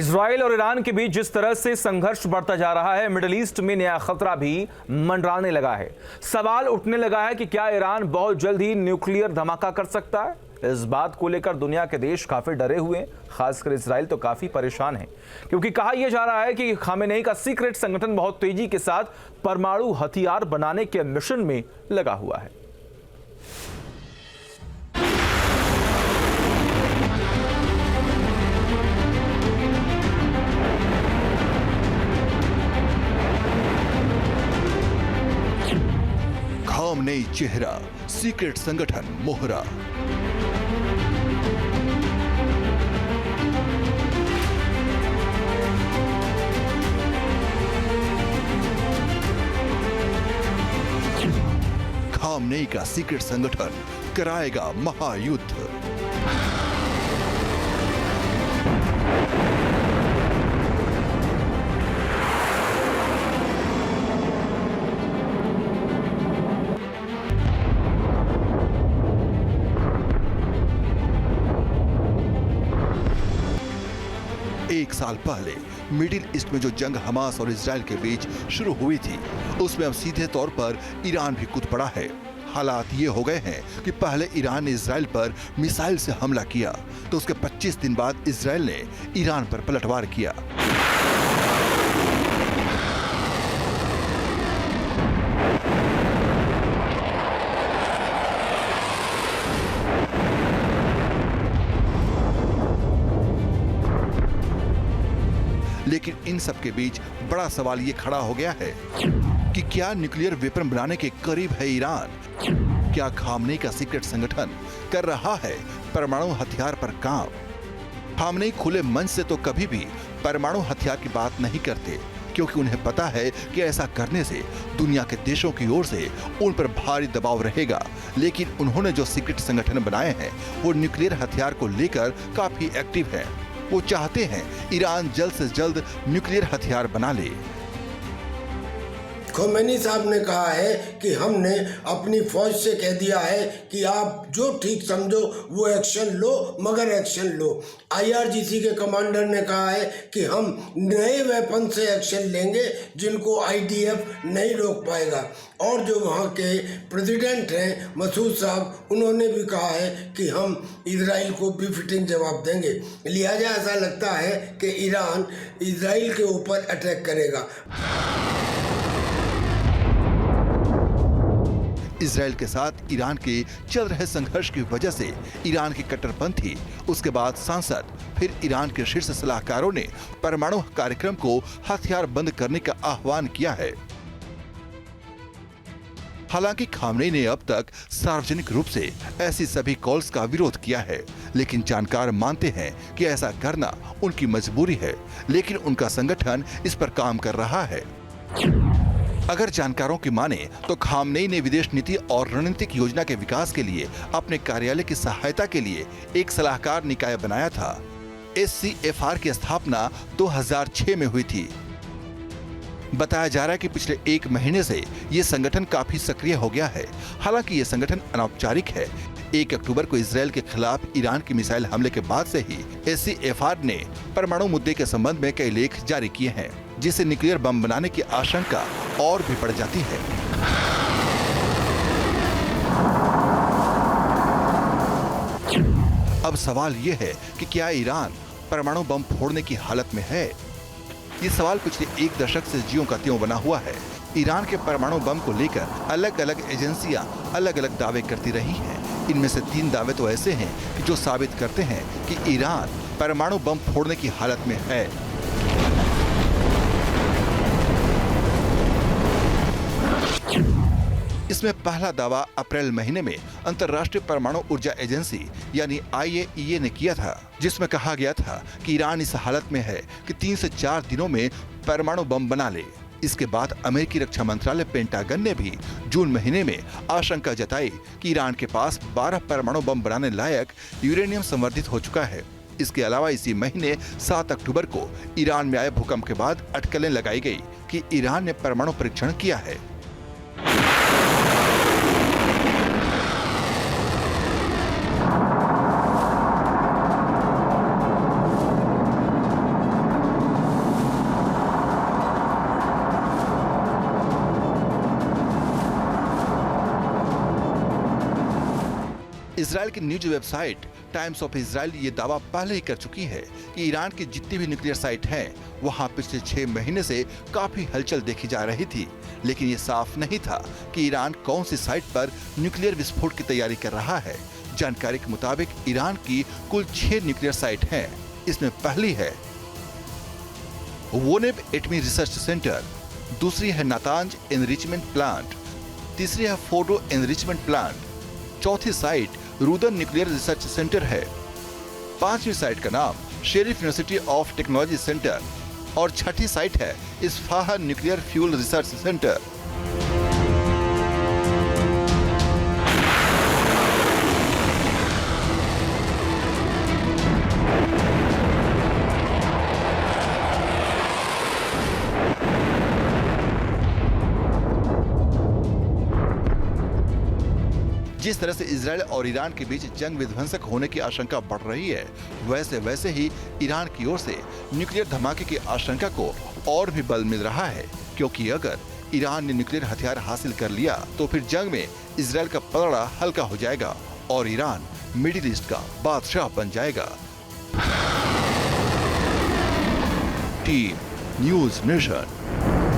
Israel और Iran के बीच जिस तरह से संघर्ष बढ़ता जा रहा है, मिडिल ईस्ट में नया खतरा भी मंडराने लगा है। सवाल उठने लगा है कि क्या ईरान बहुत जल्द ही न्यूक्लियर धमाका कर सकता है। इस बात को लेकर दुनिया के देश काफी डरे हुए हैं, खासकर इजराइल तो काफी परेशान है, क्योंकि कहा यह जा रहा है कि खामेनेई का सीक्रेट संगठन बहुत तेजी के साथ परमाणु हथियार बनाने के मिशन में लगा हुआ है। खामनेई चेहरा, सीक्रेट संगठन मोहरा। खामनेई का सीक्रेट संगठन कराएगा महायुद्ध। एक साल पहले मिडिल ईस्ट में जो जंग हमास और इजराइल के बीच शुरू हुई थी, उसमें अब सीधे तौर पर ईरान भी कूद पड़ा है। हालात ये हो गए हैं कि पहले ईरान ने इजराइल पर मिसाइल से हमला किया, तो उसके 25 दिन बाद इजराइल ने ईरान पर पलटवार किया। लेकिन इन सब के बीच बड़ा सवाल ये खड़ा हो गया है कि क्या न्यूक्लियर वेपन बनाने के करीब है ईरान? क्या खामनेई का सीक्रेट संगठन कर रहा है परमाणु हथियार पर काम? खामनेई खुले मंच से तो कभी भी परमाणु हथियार की बात नहीं करते, क्योंकि उन्हें पता है कि ऐसा करने से दुनिया के देशों की ओर से उन पर भारी दबाव रहेगा। लेकिन उन्होंने जो सीक्रेट संगठन बनाए हैं, वो न्यूक्लियर हथियार को लेकर काफी एक्टिव है। वो चाहते हैं ईरान जल्द से जल्द न्यूक्लियर हथियार बना ले। खोमेनी साहब ने कहा है कि हमने अपनी फौज से कह दिया है कि आप जो ठीक समझो वो एक्शन लो, मगर एक्शन लो। IRGC के कमांडर ने कहा है कि हम नए वेपन से एक्शन लेंगे जिनको IDF नहीं रोक पाएगा। और जो वहाँ के प्रेसिडेंट हैं मसूद साहब, उन्होंने भी कहा है कि हम इजराइल को बेफिटिंग जवाब देंगे। लिहाजा ऐसा लगता है कि ईरान इजराइल के ऊपर अटैक करेगा। इजराइल के साथ ईरान के चल रहे संघर्ष की वजह से ईरान के कट्टरपंथी, उसके बाद सांसद, फिर ईरान के शीर्ष सलाहकारों ने परमाणु कार्यक्रम को हथियार बंद करने का आह्वान किया है। हालांकि खामनेई ने अब तक सार्वजनिक रूप से ऐसी सभी कॉल्स का विरोध किया है, लेकिन जानकार मानते हैं कि ऐसा करना उनकी मजबूरी है। लेकिन उनका संगठन इस पर काम कर रहा है। अगर जानकारों की माने तो खामनेई ने विदेश नीति और रणनीतिक योजना के विकास के लिए अपने कार्यालय की सहायता के लिए एक सलाहकार निकाय बनाया था। SCFR की स्थापना 2006 में हुई थी। बताया जा रहा है कि पिछले एक महीने से ये संगठन काफी सक्रिय हो गया है। हालांकि ये संगठन अनौपचारिक है। 1 अक्टूबर को इजराइल के खिलाफ ईरान के मिसाइल हमले के बाद से ही SCFR ने परमाणु मुद्दे के संबंध में कई लेख जारी किए हैं, जिससे न्यूक्लियर बम बनाने की आशंका और भी बढ़ जाती है। अब सवाल ये है कि क्या ईरान परमाणु बम फोड़ने की हालत में है? ये सवाल पिछले 1 दशक से ज्यों का त्यों बना हुआ है। ईरान के परमाणु बम को लेकर अलग अलग एजेंसियां अलग अलग दावे करती रही हैं। इनमें से 3 दावे तो ऐसे हैं कि जो साबित करते हैं कि ईरान परमाणु बम फोड़ने की हालत में है। इसमें पहला दावा अप्रैल महीने में अंतर्राष्ट्रीय परमाणु ऊर्जा एजेंसी यानी IAEA ने किया था, जिसमें कहा गया था कि ईरान इस हालत में है कि 3 से 4 दिनों में परमाणु बम बना ले। इसके बाद अमेरिकी रक्षा मंत्रालय पेंटागन ने भी जून महीने में आशंका जताई कि ईरान के पास 12 परमाणु बम बनाने लायक यूरेनियम संवर्धित हो चुका है। इसके अलावा इसी महीने 7 अक्टूबर को ईरान में आए भूकंप के बाद अटकलें लगाई गई कि ईरान ने परमाणु परीक्षण किया है। इजराइल की news website times of Israel ये दावा पहले ही कर चुकी है कि ईरान की जितनी भी न्यूक्लियर साइट हैं, वहां पिछले 6 महीने से काफी हलचल देखी जा रही थी। लेकिन ये साफ नहीं था कि ईरान कौन सी साइट पर न्यूक्लियर विस्फोट की तैयारी कर रहा है। जानकारी के मुताबिक ईरान की कुल 6 न्यूक्लियर साइट हैं। इसमें पहली है वोनेब एटमी रिसर्च सेंटर, दूसरी है नातांज एनरिचमेंट प्लांट, तीसरी है फोर्डो एनरिचमेंट प्लांट, चौथी साइट रुदन न्यूक्लियर रिसर्च सेंटर है, पांचवी साइट का नाम sheriff university of technology centre और छठी साइट है Isfahan nuclear fuel research centre. जिस तरह से इजराइल और ईरान के बीच जंग विध्वंसक होने की आशंका बढ़ रही है, वैसे ही ईरान की ओर से न्यूक्लियर धमाके की आशंका को और भी बल मिल रहा है, क्योंकि अगर ईरान ने न्यूक्लियर हथियार हासिल कर लिया तो फिर जंग में इजराइल का पलड़ा हल्का हो जाएगा और ईरान मिडिल ईस्ट का बादशाह बन जाएगा। Team news nation.